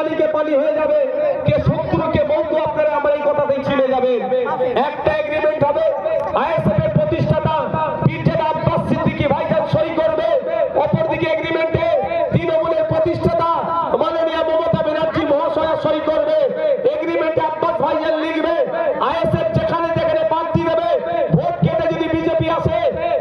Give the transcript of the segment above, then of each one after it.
পানিকে পানি হয়ে যাবে, কে শত্রু কে বন্ধু আপনারা আমরা এই কথাতেই চিনে যাবেন। একটা এগ্রিমেন্ট হবে, আইএসএফ এর প্রতিষ্ঠাতা পীরজাদা আব্বাস সিদ্দিকী ভাইজান সই করবে, অপরদিকে এগ্রিমেন্টে তৃণমূলের প্রতিষ্ঠাতা মাননীয় মমতা ব্যানার্জি মহাশয়া সই করবে। এগ্রিমেন্টে আব্বাস ভাইজান লিখবে, আইএসএফ যেখানে যেখানে প্রার্থী দেবে, ভোট কেটে যদি বিজেপি আসে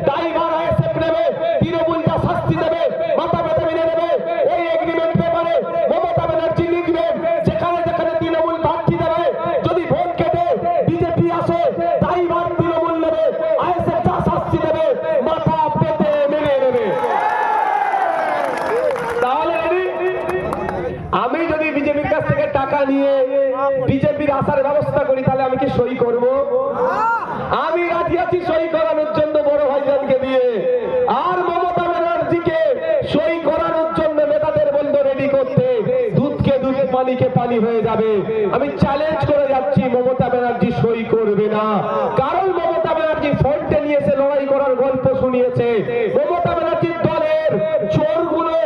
দায়ভার আইএসএফ নেবে, তৃণমূল যা শাস্তি দেবে মাথা ব্যথা মেনে নেবে। এই এগ্রিমেন্ট পেপারে মমতা ব্যানার্জি লিখবে, যেখানে যেখানে তৃণমূল প্রার্থী দেবে যদি ভোট কেটে বিজেপি আসে দায়ভার তৃণমূল নেবে, আইএসএফ যা শাস্তি দেবে মাথা পেতে মেনে নেবে। তাহলে আমি যদি বিজেপির কাছ থেকে টাকা নিয়ে বিজেপির আসার ব্যবস্থা করি তাহলে আমি কি সই করব? আমি রাজি আছি সই করানোর জন্য বড় ভাইজানকে দিয়ে, আর মমতা ব্যানার্জিকে সই করানোর জন্য নেতাদের বন্ধ রেডি করতে। দুধকে দুধ পানিকে পানি হয়ে যাবে। আমি চ্যালেঞ্জ করে যাচ্ছি, মমতা ব্যানার্জি সই করবে না। কারণ মমতা ব্যানার্জি ফ্রন্টে নিয়েছে, লড়াই করার গল্প শুনিয়েছে। মমতা ব্যানার্জির দলের চোরগুলো,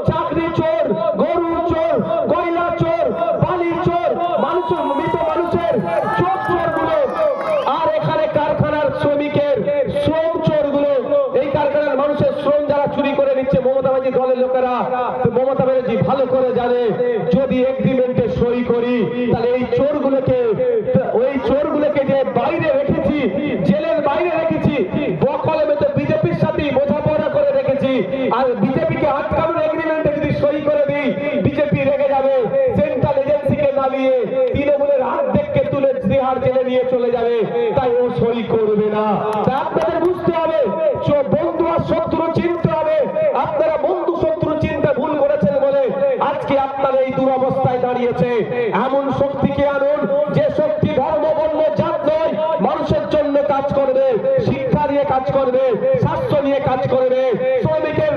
চাকরি চোর, গরু চোর, কয়লা চোর, বালি চোর, মানুষের মৃত মানুষের চোর চোরগুলো, আর এখানে কারখানার শ্রমিকের শ্রম চোরগুলো, এই কারখানার মানুষের শ্রম যারা চুরি করে নিচ্ছে মমতা ব্যানার্জি দলের লোকেরা। মমতা ব্যানার্জি ভালো করে জানে, যদি এগ্রিমেন্টে সই করি তাহলে এই চোরগুলোকে যে বাইরে রেখেছি, জেলের বাইরে রেখেছি, বকলমে তো বিজেপির সাথে বোঝাপড়া করে রেখেছি, আর বিজেপিকে আটকানোর এগ্রিমেন্টে যদি সই করে দিই বিজেপি রেগে যাবে, সেন্ট্রাল এজেন্সিকে নামিয়ে তৃণমূলের অর্ধেককে তুলে তিহার জেলে নিয়ে চলে যাবে, তাই ও সই করবে না। তাই আপনাদের বুঝতে হবে, বন্ধু আর শত্রু চিনতে হবে। আপনারা বন্ধু শত্রু চিনতে ভুল করেছেন বলে আজকে আপনার এই দুরবস্থায় দাঁড়িয়েছে। এমন শক্তিকে আনুন যে শক্তি ধর্ম বর্ণ জাত নয়, মানুষের জন্য কাজ করবে, শিক্ষা নিয়ে কাজ করবে, স্বাস্থ্য নিয়ে কাজ করবে, শ্রমিকের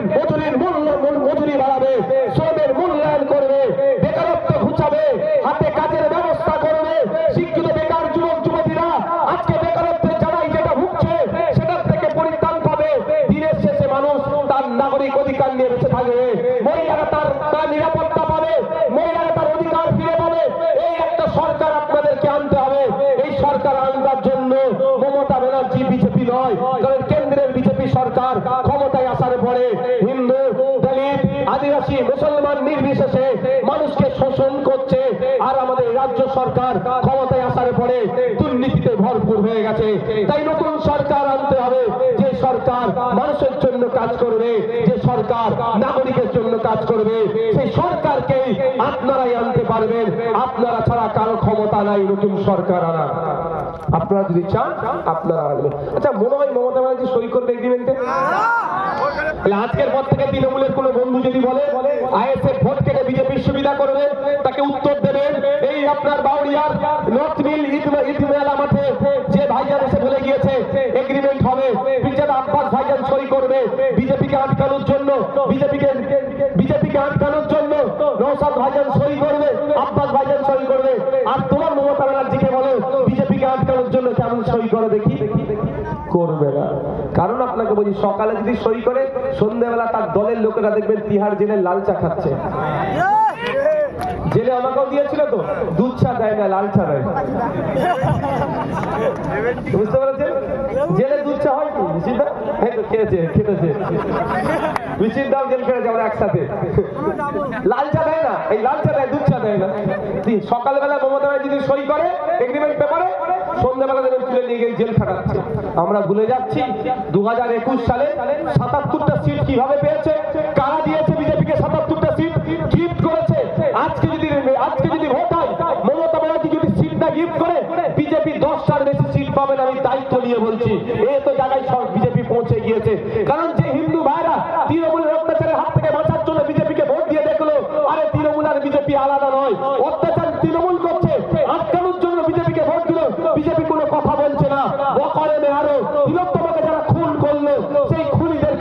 মজুরি বাড়াবে, শ্রমের মূল্যায়ন করবে, বেকারত্ব ঘুচাবে, হাতে কাজের ব্যবস্থা করবে। শিক্ষিত বেকার যুবক যুবতীরা আজকে বেকারত্বের জ্বালায় যেটা ভুগছে সেটার থেকে পরিত্রাণ পাবে। দিনের শেষে মানুষ তার নাগরিক অধিকার নিয়ে বেঁচে থাকবে, মহিলারা তার নিরাপত্তা পাবে, মহিলারা তার অধিকার ফিরে পাবে। এই একটা সরকার আপনাদেরকে আনতে হবে। এই সরকার আনবার জন্য মমতা ব্যানার্জি বিজেপি নয়, কারণ কেন্দ্রের বিজেপি সরকার ক্ষমতায় আসার পরে হিন্দু, দলিত, আদিবাসী, মুসলমান নির্বিশেষে মানুষকে শোষণ করছে। আর আমাদের রাজ্য সরকার ক্ষমতায় আসার পরে দুর্নীতিতে ভরপুর হয়ে গেছে। তাই নতুন সরকার আনতে হবে, যে সরকার মানুষের জন্য কাজ করবে, যে সরকার নাগরিকের জন্য কাজ করবে। সেই সরকারকে আপনারাই আনতে পারবেন, আপনারা ছাড়া কারো ক্ষমতা নাই নতুন সরকার আনা। আপনারা যদি চান আপনারা আনবেন। আচ্ছা, মনে হয় মমতা ব্যানার্জি সই করবে এগ্রিমেন্টে? আজকের পর থেকে তৃণমূলের কোন বন্ধু যদি বলে আইএসএফ ভোট কেটে বিজেপির সুবিধা করবে, তাকে উত্তর দেবেন, এই আপনার বাউরিয়ার নর্থ মিল ঈদ মেলা মাঠে যে ভাইজান এসে বলে গিয়েছে এগ্রিমেন্ট হবে, পীরজাদা আব্বাস ভাইজান সই করবে বিজেপিকে আটকানোর জন্য, বিজেপিকে আটকানোর জন্য নওশাদ ভাইজান সই করবে, আব্বাস ভাইজান সই করবে। আর তোমার মমতা ব্যানার্জিকে বলো বিজেপিকে আটকানোর জন্য কেমন সই করে দেখি? করবে না। কারণ আপনাকে বলছি, সকালে যদি সই করে সন্ধ্যাবেলা তার দলের লোকেরা দেখবেন তিহার জেলে লাল চা খাচ্ছে। জেলে আমাকেও দিয়েছিল তো, দুধ চা দেয় না, লাল চা দেয়। বুঝতে পেরেছেন? জেলে দুধ চা হয় কি মিছিলটা? খেতেছে মিছিল দাও, জেল খেটেছে আমরা একসাথে। লাল চা দেয় না, এই লাল চা দেয়, দুধ চা দেয় না। সকালবেলা মমতা ব্যানার্জি যদি সই করে এগ্রিমেন্ট পেপারে, সন্ধ্যাবেলা দেবেন তুলে নিয়ে গিয়ে জেল খাটাচ্ছে। আমরা ভুলে যাচ্ছি 2021 সালে 77টা সিট কিভাবে পেয়েছে, কারা দিয়েছে বিজেপিকে 77টা সিট গিফট করেছে। আজকে যদি ভোট হয়, মমতা ব্যানার্জি যদি সিটটা গিফট করে, বিজেপি 10টার বেশি সিট পাবেন। আমি দায়িত্ব নিয়ে বলছি, এই তো জায়গায় সব বিজেপি পৌঁছে গিয়েছে। কারণ যে হিন্দু ভাইরা তৃণমূলের অত্যাচারের হাত থেকে বাঁচার জন্য বিজেপিকে ভোট দিয়ে দেখলো, আরে তৃণমূল আর বিজেপি আলাদা নয়, অত্যাচার